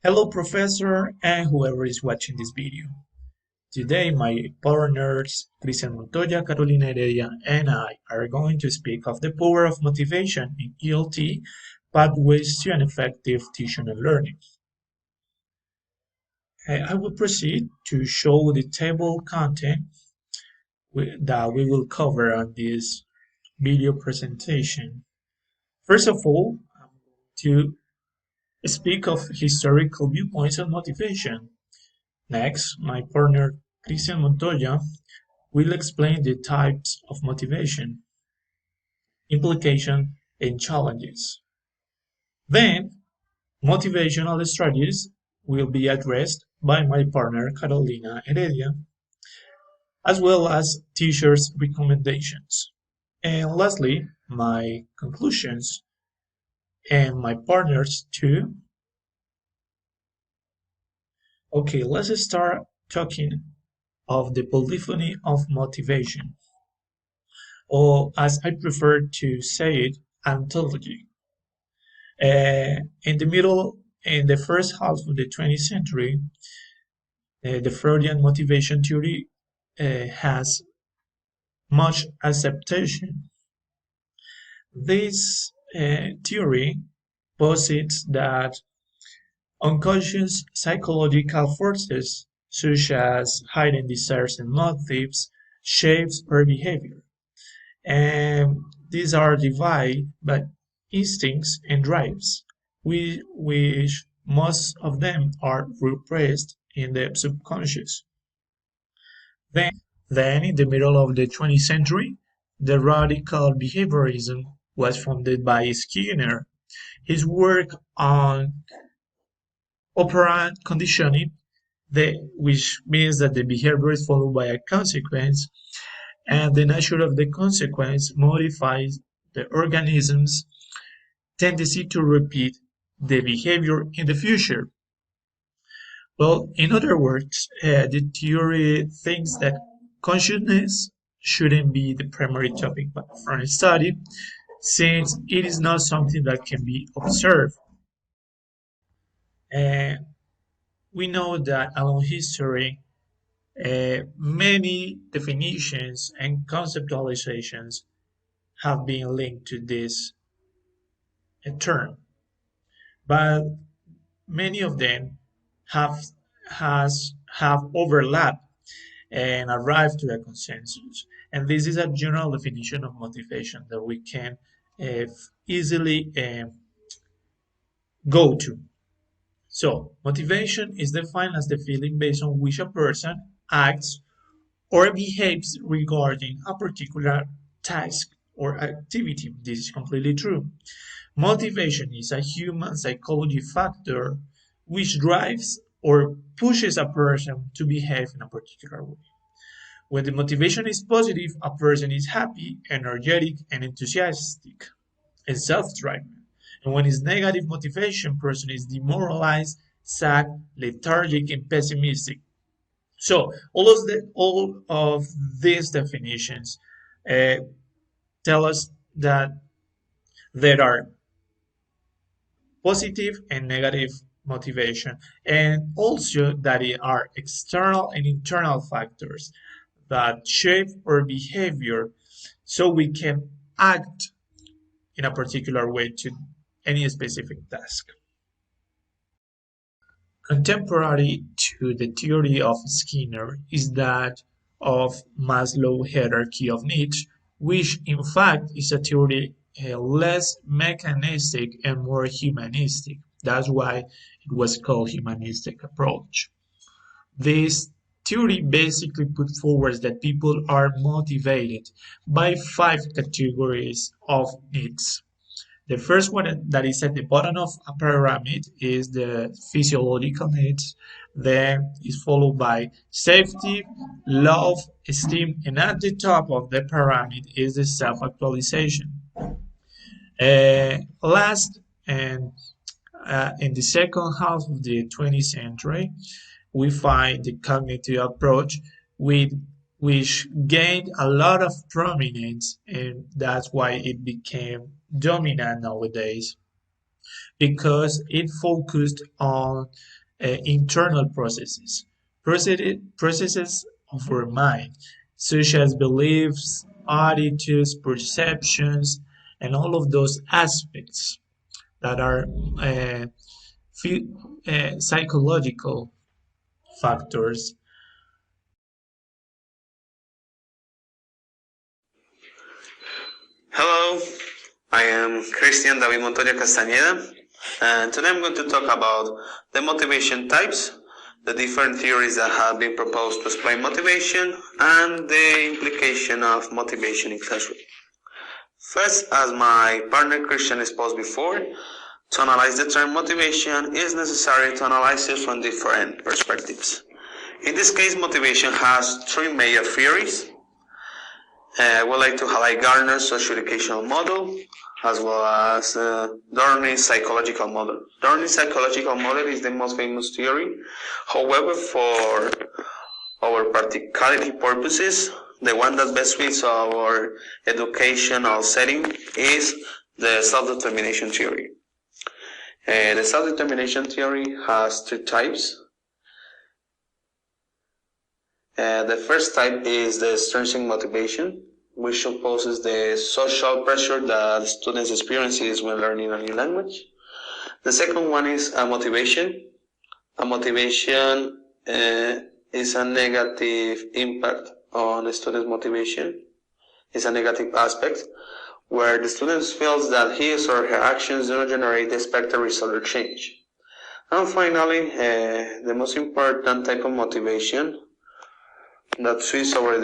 Hello, Professor, and whoever is watching this video. Today, my partners, Cristian Montoya, Carolina Heredia, and I are going to speak of the power of motivation in ELT pathways to an effective teaching and learning. I will proceed to show the table content that we will cover on this video presentation. First of all, I'm going to speak of historical viewpoints on motivation. Next, my partner Cristian Montoya will explain the types of motivation, implications, and challenges. Then, motivational strategies will be addressed by my partner Carolina Heredia, as well as teachers' recommendations. And lastly, my conclusions and my partners too. Okay, let's start talking of the polyphony of motivation, or as I prefer to say it, ontology. In the middle, in the first half of the 20th century, the Freudian motivation theory has much acceptation. This theory posits that unconscious psychological forces such as hidden desires and motives shapes our behavior. And these are divided by instincts and drives, which most of them are repressed in the subconscious. Then, in the middle of the 20th century, the radical behaviorism was founded by Skinner. His work on operant conditioning, which means that the behavior is followed by a consequence, and the nature of the consequence modifies the organism's tendency to repeat the behavior in the future. Well, in other words, the theory thinks that consciousness shouldn't be the primary topic for study, since it is not something that can be observed. And we know that along history, many definitions and conceptualizations have been linked to this term, but many of them have have overlapped and arrived to a consensus. And this is a general definition of motivation that we can uh, easily go to. So, motivation is defined as the feeling based on which a person acts or behaves regarding a particular task or activity. This is completely true. Motivation is a human psychology factor which drives or pushes a person to behave in a particular way. When the motivation is positive, a person is happy, energetic, and enthusiastic, and self-driven. And when it's negative motivation, person is demoralized, sad, lethargic, and pessimistic. So all of these definitions uh, tell us that there are positive and negative motivation, and also that it are external and internal factors that shape our behavior so we can act in a particular way to any specific task. Contemporary to the theory of Skinner is that of Maslow's hierarchy of needs, which in fact is a theory less mechanistic and more humanistic. That's why it was called humanistic approach. This theory basically put forward that people are motivated by five categories of needs. The first one that is at the bottom of a pyramid is the physiological needs. Then is followed by safety, love, esteem, and at the top of the pyramid is the self-actualization. Last, and in the second half of the 20th century, we find the cognitive approach with which gained a lot of prominence, and that's why it became dominant nowadays because it focused on internal processes of our mind, such as beliefs, attitudes, perceptions, and all of those aspects that are uh, psychological factors. Hello, I am Christian David Montoya Castañeda, and today I'm going to talk about the motivation types, the different theories that have been proposed to explain motivation, and the implication of motivation in classroom. First, as my partner Christian exposed before, to analyze the term motivation is necessary to analyze it from different perspectives. In this case, motivation has three major theories. I would like to highlight Gardner's socio-educational model, as well as Dorney's psychological model. Dorney's psychological model is the most famous theory. However, for our practicality purposes, the one that best fits our educational setting is the self-determination theory. The self-determination theory has three types. The first type is the extrinsic motivation, which supposes the social pressure that students experience when learning a new language. The second one is a motivation. A motivation is a negative impact on the student's motivation. It's a negative aspect where the student feels that his or her actions do not generate the expected result or change. And finally, the most important type of motivation that suits our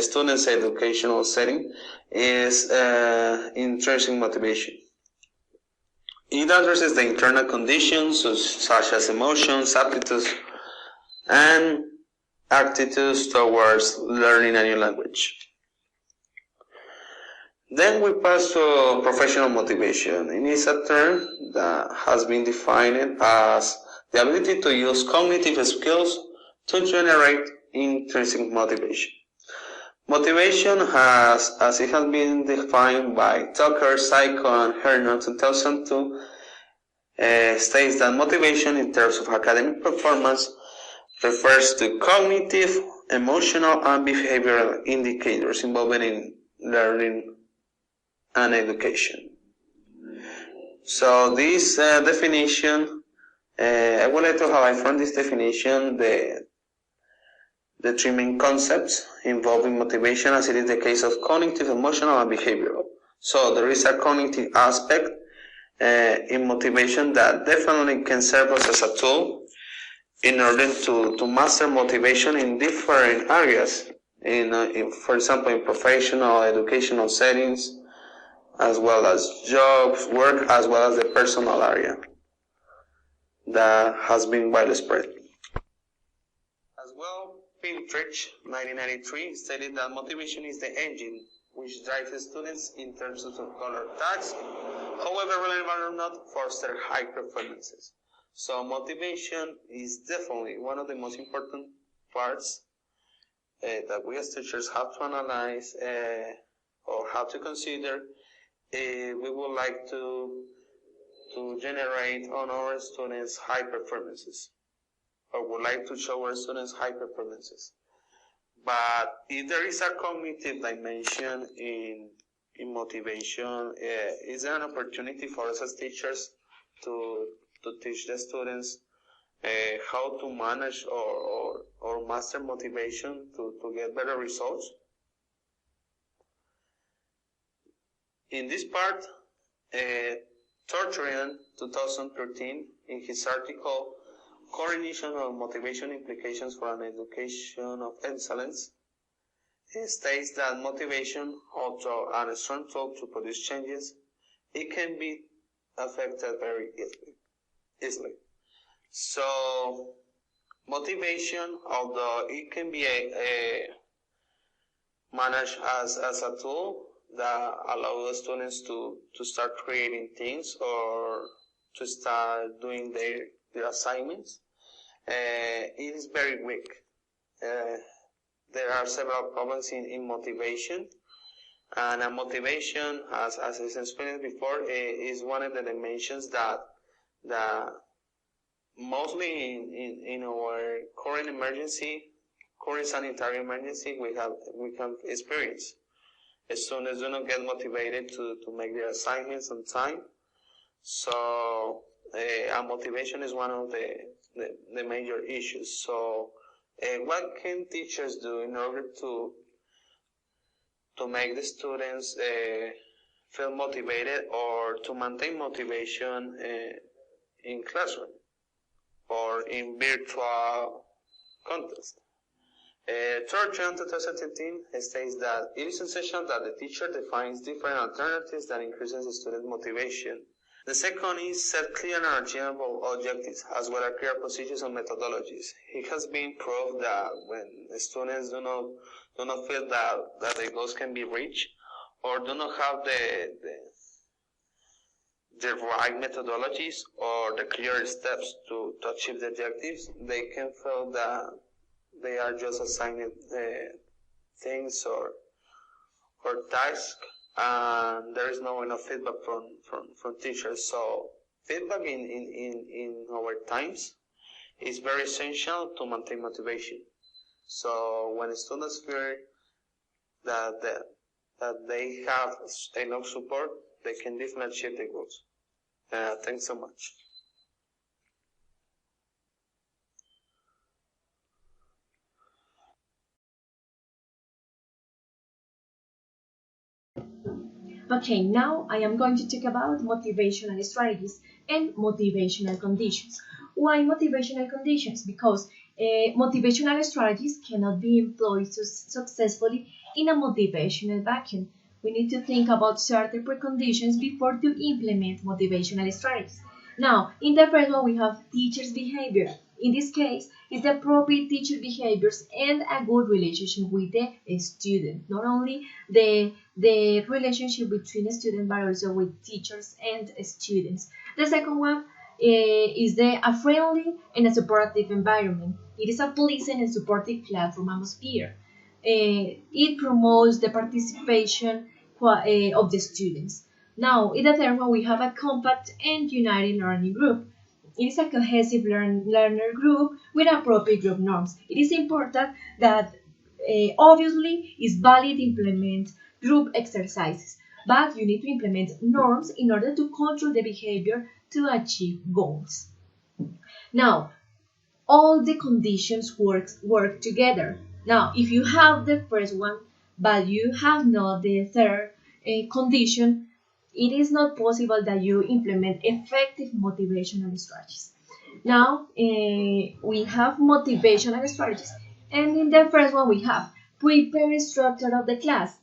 students' educational setting is intrinsic motivation. It addresses the internal conditions such as emotions, aptitudes, and attitudes towards learning a new language. Then we pass to professional motivation. It is a term that has been defined as the ability to use cognitive skills to generate intrinsic motivation. Motivation has, as it has been defined by Tucker, Psycho, and Hernon 2002, states that motivation in terms of academic performance refers to cognitive, emotional, and behavioral indicators involved in learning and education. So this definition, I would like to highlight from this definition the three main concepts involving motivation, as it is the case of cognitive, emotional, and behavioral. So there is a cognitive aspect in motivation that definitely can serve us as a tool in order to master motivation in different areas, for example, in professional, educational settings, as well as jobs, work, as well as the personal area that has been widely spread. As well, Pinterich, 1993, stated that motivation is the engine which drives students in terms of color tasks, however relevant or not, foster high performances. So motivation is definitely one of the most important parts that we as teachers have to analyze or have to consider. We would like to generate on our students high performances, or would like to show our students high performances. But if there is a cognitive dimension in motivation, is there an opportunity for us as teachers to teach the students how to manage or master motivation to get better results? In this part, Tortorian, 2013, in his article Coordination of Motivation Implications for an Education of Excellence, states that motivation, although a strong tool to produce changes, it can be affected very easily. So motivation, although it can be managed as a tool that allows students to start creating things or to start doing their assignments, it is very weak. There are several problems in motivation, and motivation, as I explained before, is one of the dimensions that mostly in our current sanitary emergency, we can experience. Students do not get motivated to make their assignments on time. So, motivation is one of the major issues. So, what can teachers do in order to make the students feel motivated or to maintain motivation in classroom or in virtual context? Third John 2017 states that it is essential that the teacher defines different alternatives that increases the student motivation. The second is set clear and achievable objectives as well as clear procedures and methodologies. It has been proved that when students do not feel that the goals can be reached or do not have the right methodologies or the clear steps to achieve the objectives, they can feel that they are just assigning things or tasks, and there is no enough feedback from teachers. So feedback in our times is very essential to maintain motivation. So when students feel that they have enough support, they can definitely achieve the goals. Thanks so much. Okay, now I am going to talk about motivational strategies and motivational conditions. Why motivational conditions? Because motivational strategies cannot be employed successfully in a motivational vacuum. We need to think about certain preconditions before to implement motivational strategies. Now, in the first one, we have teacher's behavior. In this case, it's the appropriate teacher behaviors and a good relationship with the student. Not only the relationship between a student but also with teachers and students. The second one is a friendly and a supportive environment. It is a pleasant and supportive classroom atmosphere. It promotes the participation of the students. Now, in the third one, we have a compact and united learning group. It is a cohesive learner group with appropriate group norms. It is important that obviously it's valid to implement group exercises, but you need to implement norms in order to control the behavior to achieve goals. Now, all the conditions work together. Now, if you have the first one, but you have not the third condition, it is not possible that you implement effective motivational strategies. Now, we have motivational strategies, and in the first one, we have prepare structure of the class.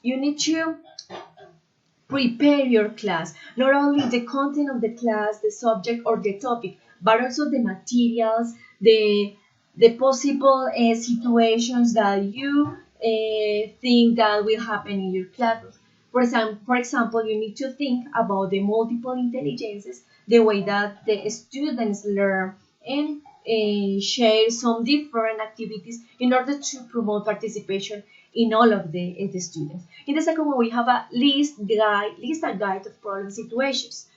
You need to prepare your class, not only the content of the class, the subject or the topic, but also the materials, the possible situations that you think that will happen in your classroom. For example, you need to think about the multiple intelligences, the way that the students learn, and share some different activities in order to promote participation in all of the students. In the second one, we have a list a guide of problem situations.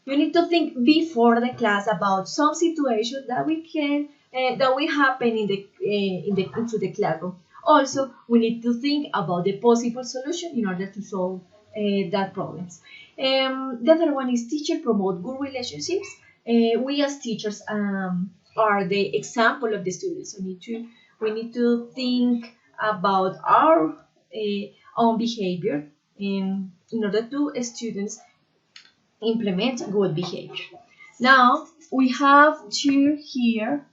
You need to think before the class about some situations that we can that will happen into the classroom. Also, we need to think about the possible solution in order to solve that problems. The other one is teacher promote good relationships. We as teachers are the example of the students. We need to think about our own behavior in order to students implement good behavior. Now we have to hear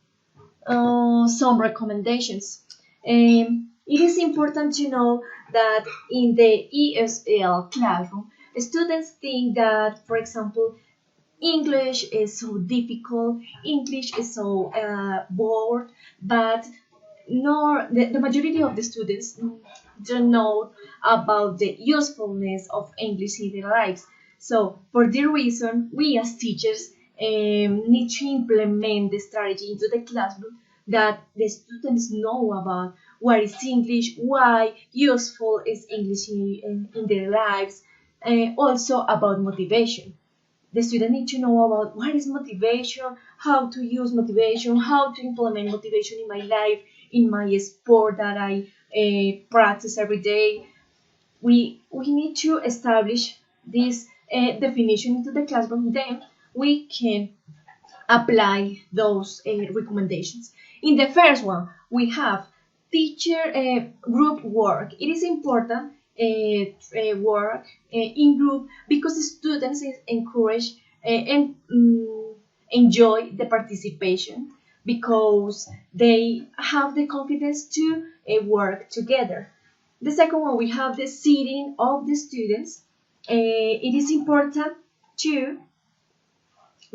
some recommendations. It is important to know that in the ESL classroom, students think that, for example, English is so difficult, English is so bored, but the majority of the students don't know about the usefulness of English in their lives. So, for this reason, we as teachers need to implement the strategy into the classroom that the students know about what is English, why useful is English in their lives, also about motivation. The student need to know about what is motivation, how to use motivation, how to implement motivation in my life, in my sport that I practice every day. We need to establish this definition into the classroom. Then we can apply those recommendations. In the first one, we have teacher group work. It is important work in group because the students is encourage and enjoy the participation because they have the confidence to work together. The second one, we have the seating of the students. It is important to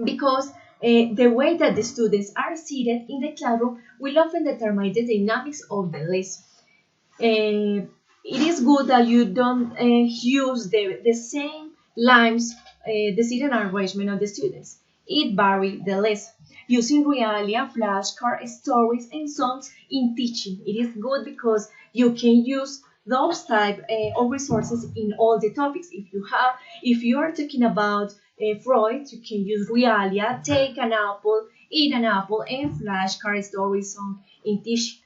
because the way that the students are seated in the classroom will often determine the dynamics of the lesson. It is good that you don't use the same lines, the seating arrangement of the students. It varies the lesson. Using realia, flashcard, stories, and songs in teaching. It is good because you can use those type of resources in all the topics. If you are talking about Freud, you can use realia, take an apple, eat an apple, and flashcard stories song in teaching.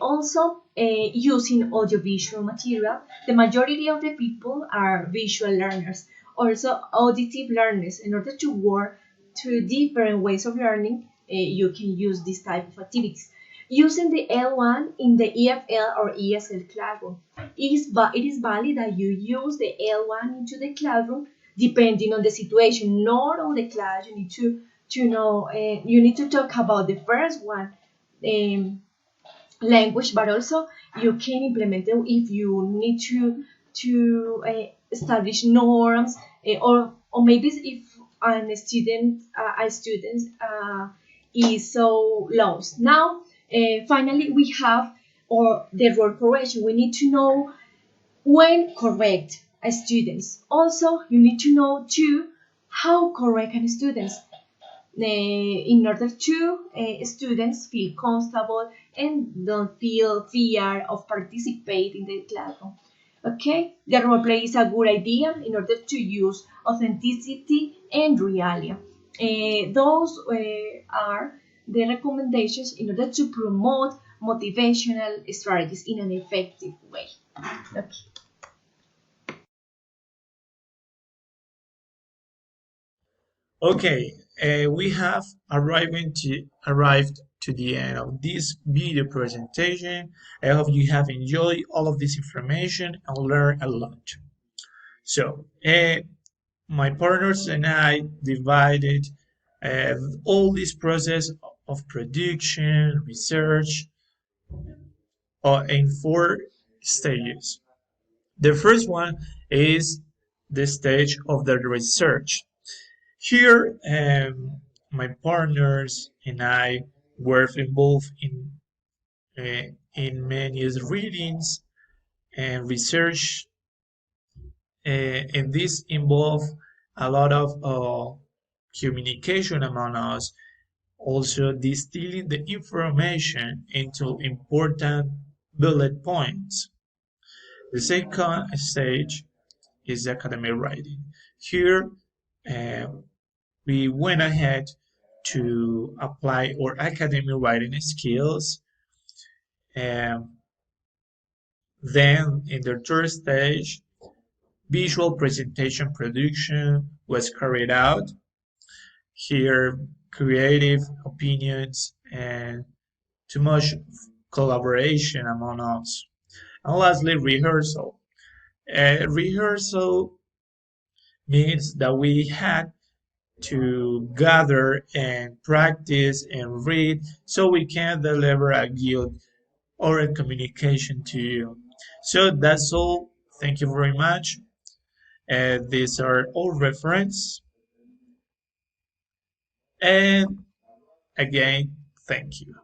Also, using audiovisual material, the majority of the people are visual learners, also auditive learners. In order to work through different ways of learning, you can use this type of activities. Using the L1 in the EFL or ESL classroom, it is valid that you use the L1 into the classroom depending on the situation. Not all the class you need to know. You need to talk about the first one. Language, but also you can implement it if you need to establish norms, or maybe if a student is so lost. Now, finally, we have or the role correction. We need to know when correct a students. Also, you need to know too how correct a students in order to students feel comfortable and don't feel fear of participating in the classroom. Okay, the role play is a good idea in order to use authenticity and reality. Those are the recommendations in order to promote motivational strategies in an effective way. Okay. Okay, we have arrived to the end of this video presentation. I hope you have enjoyed all of this information and learned a lot. So, my partners and I divided uh, all this process of production, research, in four stages. The first one is the stage of the research. Here, my partners and I were involved in many readings and research, and this involved a lot of communication among us. Also, distilling the information into important bullet points. The second stage is academic writing. Here, uh, we went ahead to apply our academic writing skills. Um, then, in the third stage, visual presentation production was carried out. Here, creative opinions and too much collaboration among us. And lastly, rehearsal. Rehearsal means that we had to gather and practice and read so we can deliver a good oral communication to you. So that's all. Thank you very much. These are all reference. And again, thank you.